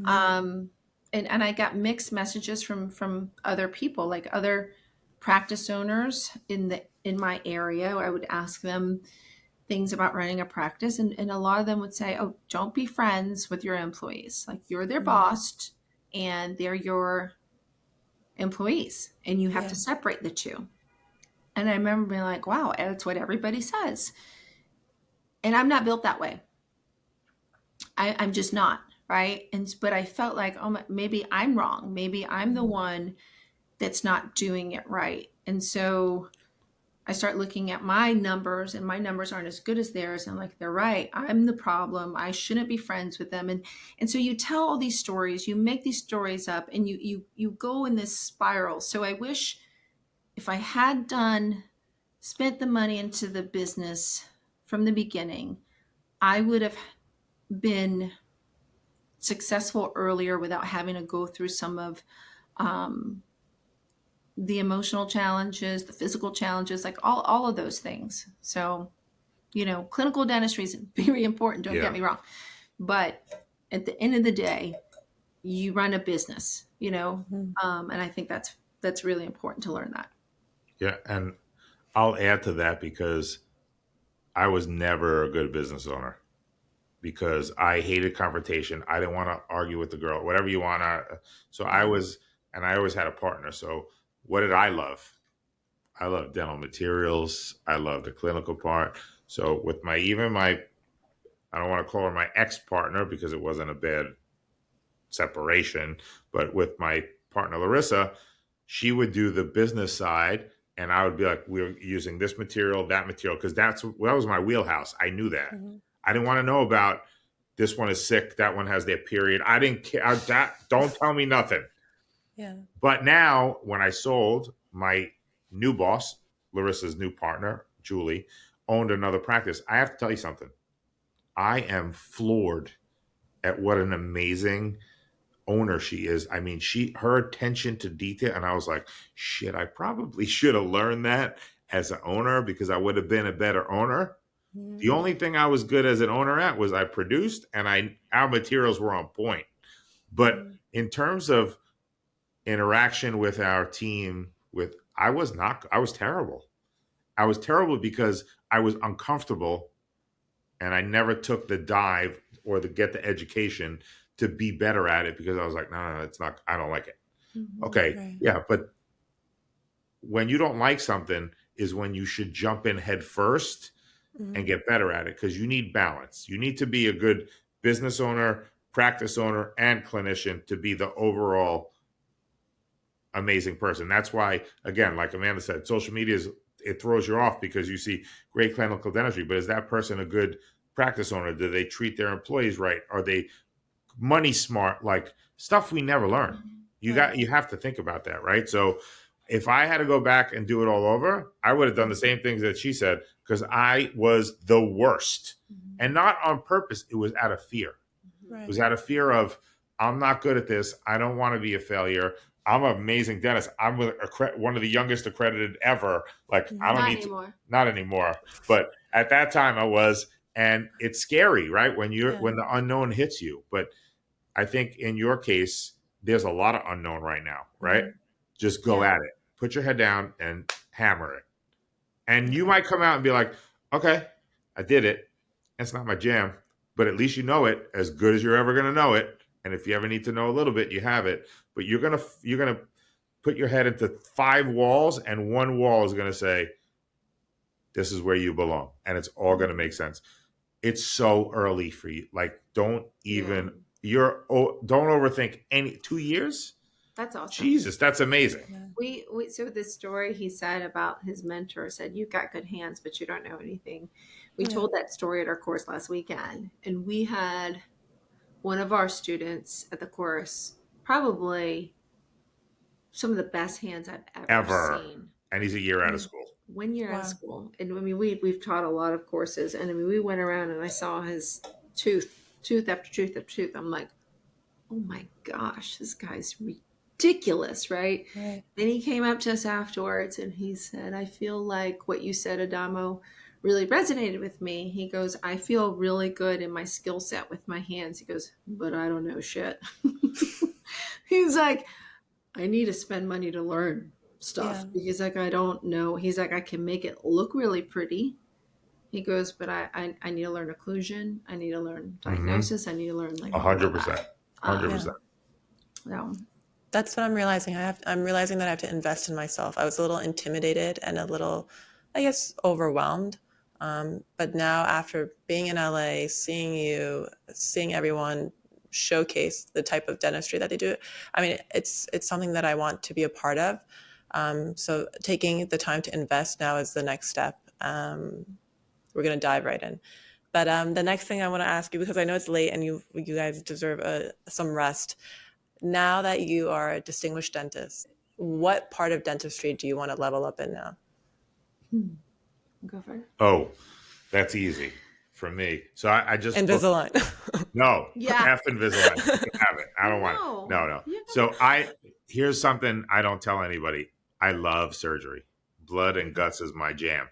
And I got mixed messages from other people, like other practice owners in my area. I would ask them things about running a practice, and a lot of them would say, oh, don't be friends with your employees. Like, you're their boss and they're your employees, and you have to separate the two. And I remember being like, wow, that's what everybody says. And I'm not built that way. I'm just not. Right. But I felt like, oh, maybe I'm wrong. Maybe I'm the one that's not doing it right. And so I start looking at my numbers, and my numbers aren't as good as theirs. And I'm like, they're right. I'm the problem. I shouldn't be friends with them. And so you tell all these stories, you make these stories up, and you go in this spiral. So I wish if I had spent the money into the business from the beginning, I would have been successful earlier without having to go through some of the emotional challenges, the physical challenges, like all of those things. So, clinical dentistry is very important, don't get me wrong. But at the end of the day, you run a business, and I think that's really important to learn that. Yeah, and I'll add to that, because I was never a good business owner, because I hated confrontation. I didn't want to argue with the girl, whatever you want to. So I always had a partner. So what did I love? I love dental materials. I love the clinical part. So with I don't want to call her my ex-partner because it wasn't a bad separation, but with my partner, Larissa, she would do the business side, and I would be like, we're using this material, that material, because that was my wheelhouse. I knew that. I didn't want to know about this one is sick, that one has their period. I didn't care. Don't tell me nothing. Yeah. But now, when I sold, my new boss, Larissa's new partner, Julie, owned another practice. I have to tell you something. I am floored at what an amazing owner she is. I mean, her attention to detail, and I was like, shit, I probably should have learned that as an owner because I would have been a better owner. Mm-hmm. The only thing I was good as an owner at was I produced and our materials were on point. But in terms of interaction with our team, I was terrible. I was terrible because I was uncomfortable and I never took the dive or get the education to be better at it because I was like, no, it's not, I don't like it. Mm-hmm. Okay. Right. Yeah. But when you don't like something is when you should jump in head first and get better at it because you need balance. You need to be a good business owner, practice owner, and clinician to be the overall amazing person. That's why, again, like Amanda said, social media it throws you off because you see great clinical dentistry, but is that person a good practice owner? Do they treat their employees right? Are they money smart? Like stuff we never learn. You have to think about that, right? So if I had to go back and do it all over, I would have done the same things that she said because I was the worst. And not on purpose. It was out of fear. Right. It was out of fear of, I'm not good at this. I don't want to be a failure. I'm an amazing dentist. I'm one of the youngest accredited ever. Like I don't need to, not anymore. But at that time I was, and it's scary, right? When the unknown hits you. But I think in your case, there's a lot of unknown right now, right? Just go at it. Put your head down and hammer it. And you might come out and be like, okay, I did it. It's not my jam, but at least you know it as good as you're ever going to know it. And if you ever need to know a little bit, you have it. But you're going to put your head into 5 walls and one wall is going to say, this is where you belong. And it's all going to make sense. It's so early for you. Like, don't overthink 2 years. That's awesome. Jesus, that's amazing. Yeah. So this story he said about his mentor said, you've got good hands, but you don't know anything. We told that story at our course last weekend, and we had one of our students at the course, probably some of the best hands I've ever seen. And he's a year out of school. 1 year out of school. And I mean, we've taught a lot of courses, and I mean, we went around and I saw his tooth after tooth after tooth. I'm like, oh my gosh, this guy's ridiculous, right? Then he came up to us afterwards and he said, I feel like what you said, Adamo, really resonated with me. He goes, I feel really good in my skill set with my hands. He goes, but I don't know shit. He's like, I need to spend money to learn stuff because like, I don't know. He's like, I can make it look really pretty. He goes, but I need to learn occlusion. I need to learn diagnosis. I need to learn like 100%. 100%. No. That's what I'm realizing. I'm realizing that I have to invest in myself. I was a little intimidated and a little, I guess, overwhelmed. But now after being in LA, seeing everyone showcase the type of dentistry that they do, I mean, it's something that I want to be a part of. So taking the time to invest now is the next step. We're going to dive right in. But the next thing I want to ask you, because I know it's late and you guys deserve some rest. Now that you are a distinguished dentist, what part of dentistry do you want to level up in now? Go for it. Oh, that's easy for me. So I just Invisalign. No, F Invisalign. Have it. I don't want it. No. So here's something I don't tell anybody. I love surgery. Blood and guts is my jam.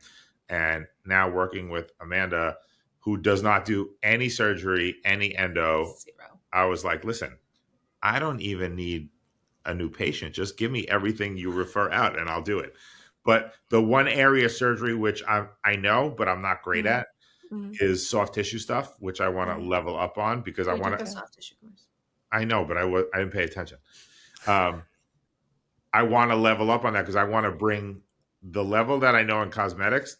And now working with Amanda, who does not do any surgery, any endo, 0. I was like, listen, I don't even need a new patient. Just give me everything you refer out and I'll do it. But the one area of surgery, which I know, but I'm not great at, is soft tissue stuff, which I want to level up on because I want to. Soft tissue course. I know, but I didn't pay attention. I want to level up on that because I want to bring the level that I know in cosmetics.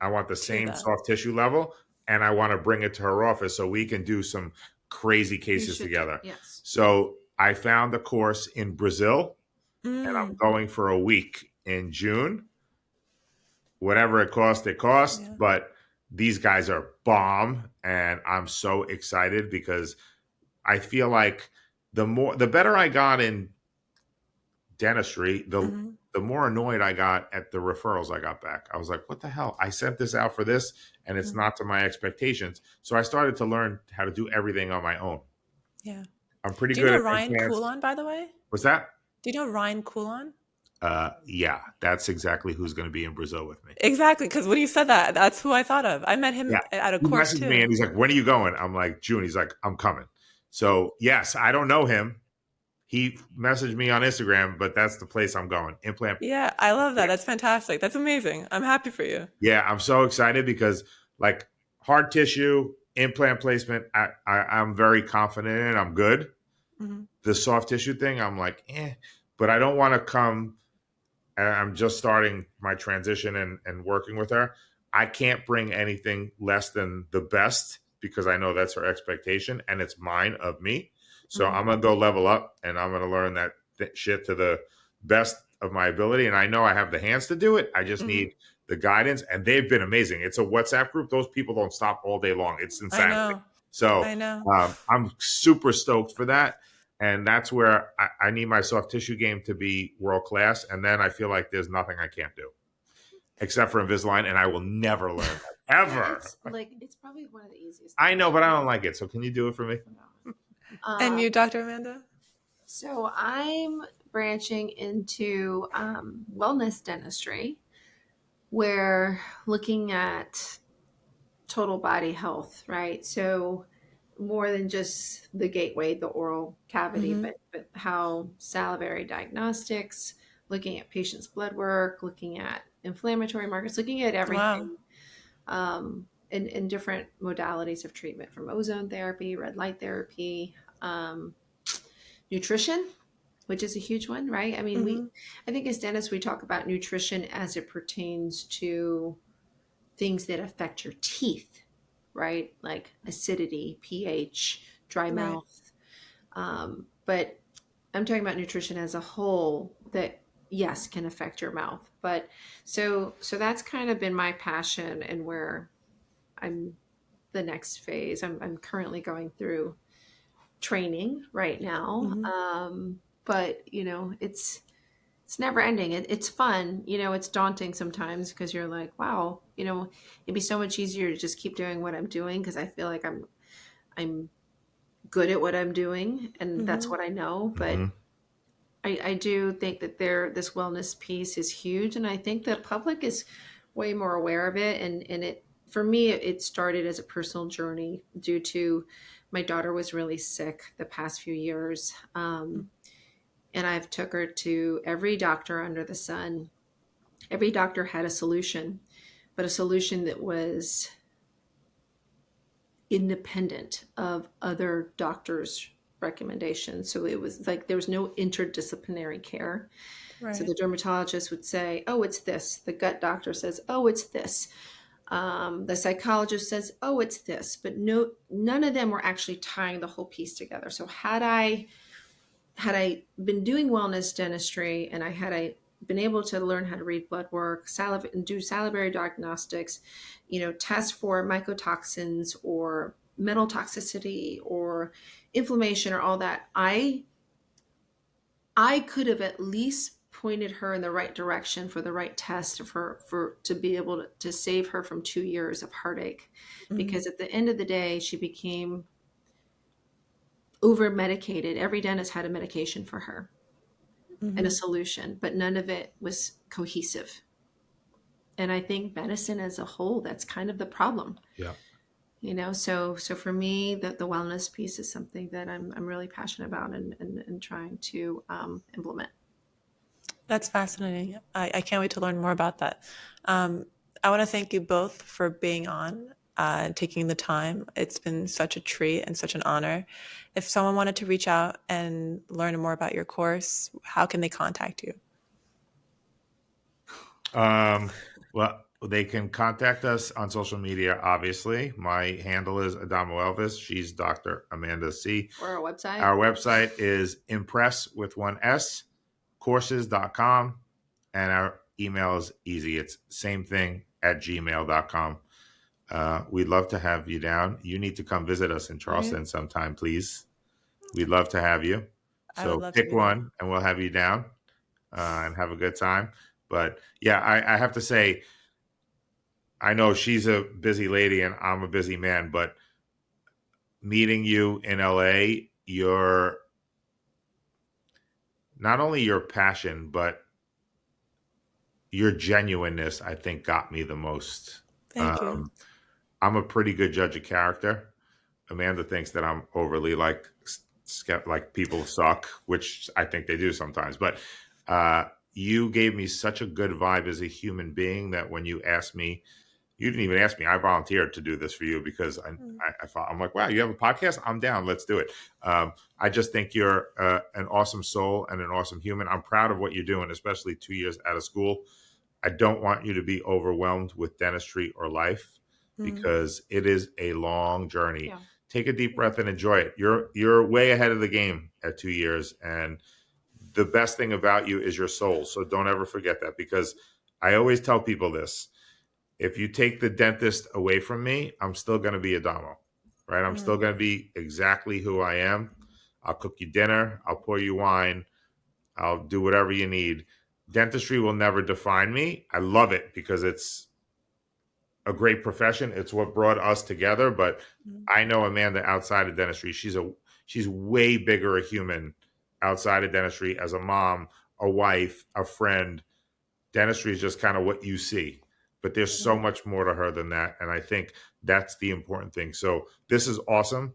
I want the same soft tissue level, and I want to bring it to her office so we can do some crazy cases together. Yes. So I found a course in Brazil, and I'm going for a week in June. Whatever it costs, but these guys are bomb, and I'm so excited because I feel like the better I got in dentistry, the more annoyed I got at the referrals I got back. I was like, what the hell? I sent this out for this and it's not to my expectations. So I started to learn how to do everything on my own. Yeah. I'm pretty Do you good know at Ryan implants. Coulon, by the way? What's that? Do you know Ryan Coulon? Yeah, that's exactly who's going to be in Brazil with me. Exactly, because when you said that, that's who I thought of. I met him Yeah. at a He course messaged too. me and he's like, when are you going? I'm like, June. He's like, I'm coming. So yes, I don't know him. He messaged me on Instagram, but that's the place I'm going. Implant. Yeah, I love that. That's fantastic. That's amazing. I'm happy for you. Yeah, I'm so excited because like hard tissue, implant placement, I'm very confident in. I'm good. Mm-hmm. The soft tissue thing, I'm like, but I don't want to come. I'm just starting my transition and working with her. I can't bring anything less than the best because I know that's her expectation and it's mine of me. So I'm going to go level up and I'm going to learn that shit to the best of my ability. And I know I have the hands to do it. I just need the guidance, and they've been amazing. It's a WhatsApp group. Those people don't stop all day long. It's insanity. I know. I'm super stoked for that. And that's where I need my soft tissue game to be world class. And then I feel like there's nothing I can't do except for Invisalign. And I will never learn that, ever. It's probably one of the easiest. I know, but I don't like it. So can you do it for me? And you, Dr. Amanda? So I'm branching into wellness dentistry, where looking at total body health, right? So more than just the gateway, the oral cavity, but how salivary diagnostics, looking at patients' blood work, looking at inflammatory markers, looking at everything in different modalities of treatment, from ozone therapy, red light therapy, nutrition, which is a huge one, right? I mean, I think as dentists, we talk about nutrition as it pertains to things that affect your teeth, right? Like acidity, pH, dry mouth. But I'm talking about nutrition as a whole that, yes, can affect your mouth. But so that's kind of been my passion and where I'm the next phase. I'm currently going through training right now. But it's never ending. It's fun. It's daunting sometimes because you're like, wow, it'd be so much easier to just keep doing what I'm doing, because I feel like I'm good at what I'm doing and that's what I know. But I do think that this wellness piece is huge, and I think the public is way more aware of it. And it, for me, it started as a personal journey due to my daughter was really sick the past few years. And I've took her to every doctor under the sun. Every doctor had a solution, but a solution that was independent of other doctors' recommendations. So it was like there was no interdisciplinary care. Right. So the dermatologist would say, oh, it's this. The gut doctor says, oh, it's this. The psychologist says, oh, it's this. But none of them were actually tying the whole piece together. So had I been doing wellness dentistry and had I been able to learn how to read blood work, and do salivary diagnostics, test for mycotoxins or metal toxicity or inflammation or all that, I could have at least pointed her in the right direction for the right test to be able to save her from 2 years of heartache. Because at the end of the day, she became over medicated. Every dentist had a medication for her and a solution, but none of it was cohesive. And I think medicine as a whole, that's kind of the problem. Yeah. So for me, the wellness piece is something that I'm really passionate about and trying to implement. That's fascinating. I can't wait to learn more about that. I want to thank you both for being on, taking the time. It's been such a treat and such an honor. If someone wanted to reach out and learn more about your course, how can they contact you? Well, they can contact us on social media, obviously. My handle is adamoelvis. She's Dr. Amanda C. Or our website. Our website is impress with one S, courses.com. And our email is easy. It's same thing @gmail.com. We'd love to have you down. You need to come visit us in Charleston sometime, please. We'd love to have you. I would So love to pick be there. one and we'll have you down and have a good time. But yeah, I have to say, I know she's a busy lady and I'm a busy man, but meeting you in LA, your not only your passion, but your genuineness, I think, got me the most. Thank you. I'm a pretty good judge of character. Amanda thinks that I'm overly like people suck, which I think they do sometimes. But you gave me such a good vibe as a human being that when you asked me, you didn't even ask me. I volunteered to do this for you because I thought, I'm like, wow, you have a podcast? I'm down. Let's do it. I just think you're an awesome soul and an awesome human. I'm proud of what you're doing, especially 2 years out of school. I don't want you to be overwhelmed with dentistry or life because it is a long journey. Yeah. Take a deep breath and enjoy it. You're way ahead of the game at 2 years. And the best thing about you is your soul. So don't ever forget that, because I always tell people this. If you take the dentist away from me, I'm still going to be Adamo, right? I'm still going to be exactly who I am. I'll cook you dinner. I'll pour you wine. I'll do whatever you need. Dentistry will never define me. I love it because it's a great profession. It's what brought us together. But I know Amanda outside of dentistry. She's way bigger a human outside of dentistry as a mom, a wife, a friend. Dentistry is just kind of what you see. But there's so much more to her than that. And I think that's the important thing. So this is awesome.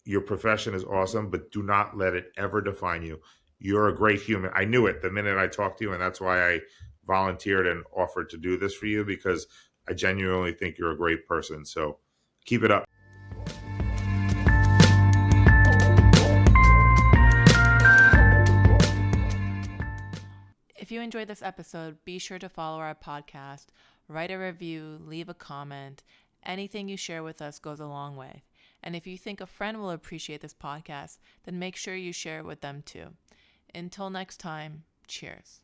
Your profession is awesome, but do not let it ever define you. You're a great human. I knew it the minute I talked to you, and that's why I volunteered and offered to do this for you, because I genuinely think you're a great person. So keep it up. If you enjoyed this episode, be sure to follow our podcast, write a review, leave a comment. Anything you share with us goes a long way. And if you think a friend will appreciate this podcast, then make sure you share it with them too. Until next time, cheers.